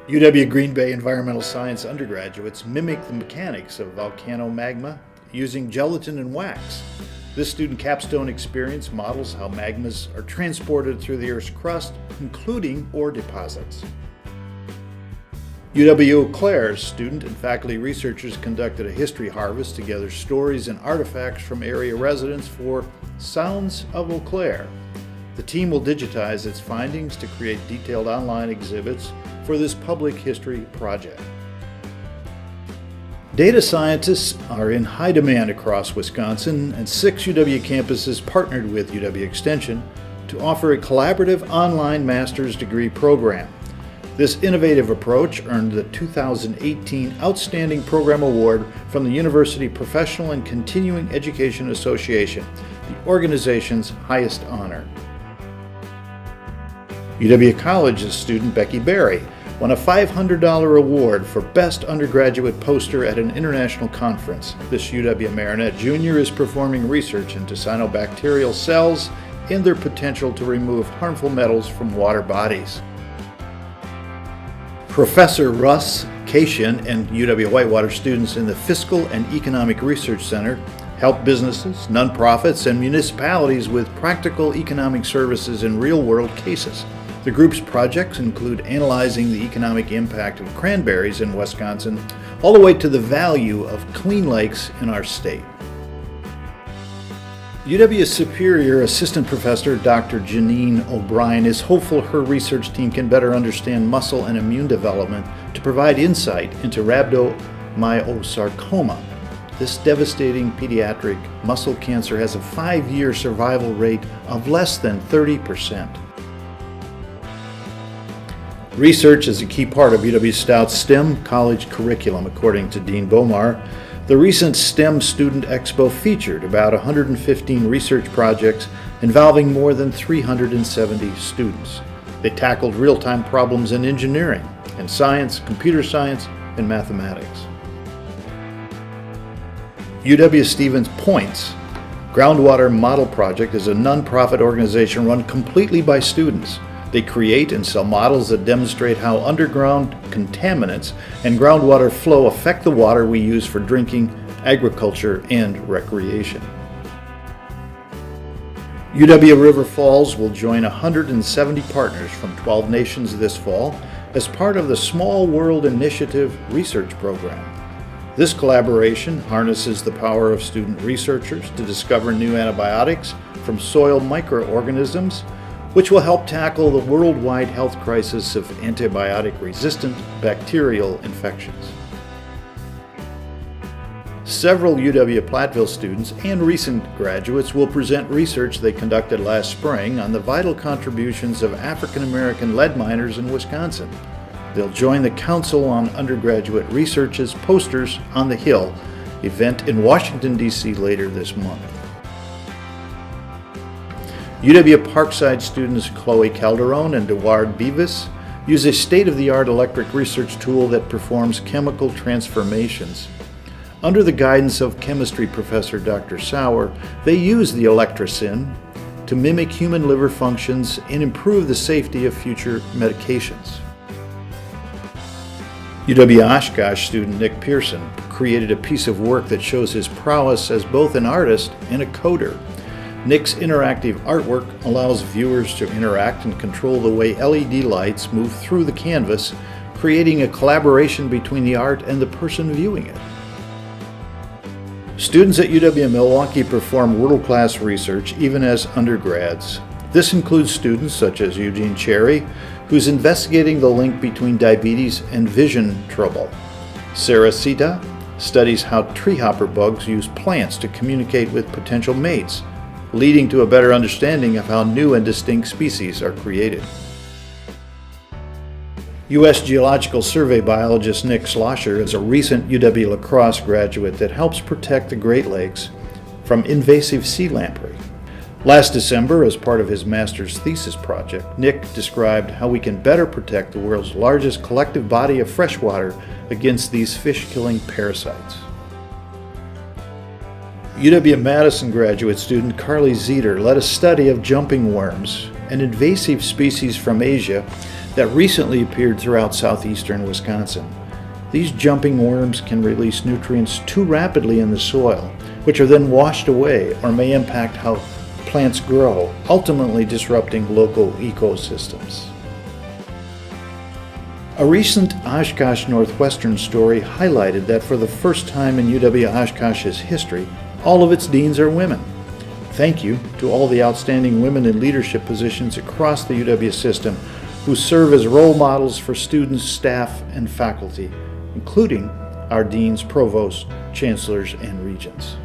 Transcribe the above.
UW Green Bay environmental science undergraduates mimic the mechanics of volcanomagma using gelatin and wax. This student capstone experience models how magmas are transported through the Earth's crust, including ore deposits. UW Eau Claire's student and faculty researchers conducted a history harvest to gather stories and artifacts from area residents for Sounds of Eau Claire. The team will digitize its findings to create detailed online exhibits for this public history project. Data scientists are in high demand across Wisconsin, and 6 UW campuses partnered with UW Extension to offer a collaborative online master's degree program. This innovative approach earned the 2018 Outstanding Program Award from the University Professional and Continuing Education Association, the organization's highest honor. UW College's student Becky Berry won a $500 award for Best Undergraduate Poster at an international conference. This UW Marinette Jr. is performing research into cyanobacterial cells and their potential to remove harmful metals from water bodies. Professor Russ Cation and UW Whitewater students in the Fiscal and Economic Research Center help businesses, nonprofits, and municipalities with practical economic services in real-world cases. The group's projects include analyzing the economic impact of cranberries in Wisconsin, all the way to the value of clean lakes in our state. UW Superior Assistant Professor Dr. Janine O'Brien is hopeful her research team can better understand muscle and immune development to provide insight into rhabdomyosarcoma. This devastating pediatric muscle cancer has a 5-year survival rate of less than 30%. Research is a key part of UW Stout's STEM college curriculum, according to Dean Bomar. The recent STEM Student Expo featured about 115 research projects involving more than 370 students. They tackled real-time problems in engineering, and science, computer science, and mathematics. UW Stevens Point's Groundwater Model Project is a nonprofit organization run completely by students. They create and sell models that demonstrate how underground contaminants and groundwater flow affect the water we use for drinking, agriculture, and recreation. UW River Falls will join 170 partners from 12 nations this fall as part of the Small World Initiative research program. This collaboration harnesses the power of student researchers to discover new antibiotics from soil microorganisms, which will help tackle the worldwide health crisis of antibiotic-resistant bacterial infections. Several UW-Platteville students and recent graduates will present research they conducted last spring on the vital contributions of African American lead miners in Wisconsin. They'll join the Council on Undergraduate Research's Posters on the Hill event in Washington, D.C. later this month. UW Parkside students Chloe Calderon and Deward Beavis use a state-of-the-art electric research tool that performs chemical transformations. Under the guidance of chemistry professor Dr. Sauer, they use the Electrosyn to mimic human liver functions and improve the safety of future medications. UW Oshkosh student Nick Pearson created a piece of work that shows his prowess as both an artist and a coder. Nick's interactive artwork allows viewers to interact and control the way LED lights move through the canvas, creating a collaboration between the art and the person viewing it. Students at UW-Milwaukee perform world-class research even as undergrads. This includes students such as Eugene Cherry, who's investigating the link between diabetes and vision trouble. Sarah Sita studies how treehopper bugs use plants to communicate with potential mates, leading to a better understanding of how new and distinct species are created. U.S. Geological Survey biologist Nick Schlosser is a recent UW-La Crosse graduate that helps protect the Great Lakes from invasive sea lamprey. Last December, as part of his master's thesis project, Nick described how we can better protect the world's largest collective body of freshwater against these fish-killing parasites. UW-Madison graduate student Carly Zeter led a study of jumping worms, an invasive species from Asia that recently appeared throughout southeastern Wisconsin. These jumping worms can release nutrients too rapidly in the soil, which are then washed away or may impact how plants grow, ultimately disrupting local ecosystems. A recent Oshkosh Northwestern story highlighted that for the first time in UW-Oshkosh's history, all of its deans are women. Thank you to all the outstanding women in leadership positions across the UW system who serve as role models for students, staff, and faculty, including our deans, provosts, chancellors, and regents.